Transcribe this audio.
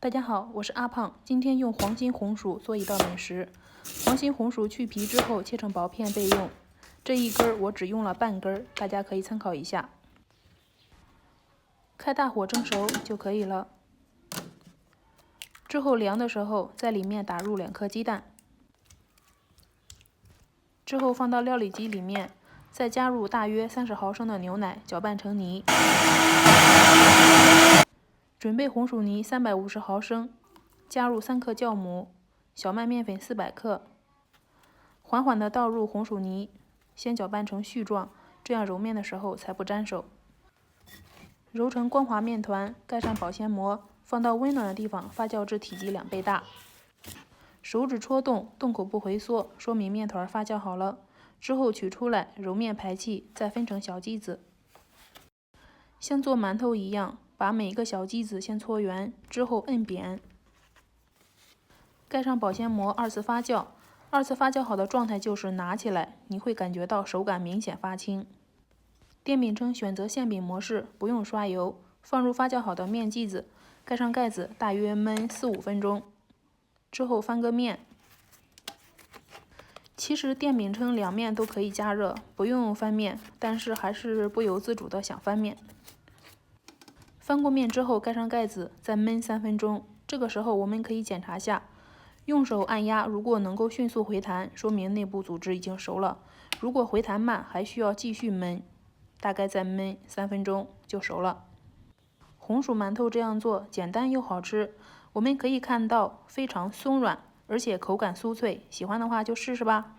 大家好，我是阿胖，今天用黄金红薯做一道美食。黄金红薯去皮之后切成薄片备用，这一根我只用了半根，大家可以参考一下。开大火蒸熟就可以了。之后凉的时候，在里面打入2颗鸡蛋，之后放到料理机里面，再加入大约30毫升的牛奶，搅拌成泥。准备红薯泥350毫升，加入3克酵母，小麦面粉400克，缓缓地倒入红薯泥，先搅拌成絮状，这样揉面的时候才不粘手。揉成光滑面团，盖上保鲜膜，放到温暖的地方发酵至体积2倍大。手指戳动，洞口不回缩，说明面团发酵好了。之后取出来，揉面排气，再分成小剂子。像做馒头一样，把每一个小剂子先搓圆，之后摁扁，盖上保鲜膜2次发酵。2次发酵好的状态就是拿起来，你会感觉到手感明显发轻。电饼铛选择馅饼模式，不用刷油，放入发酵好的面剂子，盖上盖子，大约焖4-5分钟。之后翻个面。其实电饼铛两面都可以加热，不用翻面，但是还是不由自主的想翻面。翻过面之后，盖上盖子，再焖3分钟。这个时候我们可以检查下，用手按压，如果能够迅速回弹，说明内部组织已经熟了；如果回弹慢，还需要继续焖，大概再焖3分钟就熟了。红薯馒头这样做简单又好吃，我们可以看到非常松软，而且口感酥脆，喜欢的话就试试吧。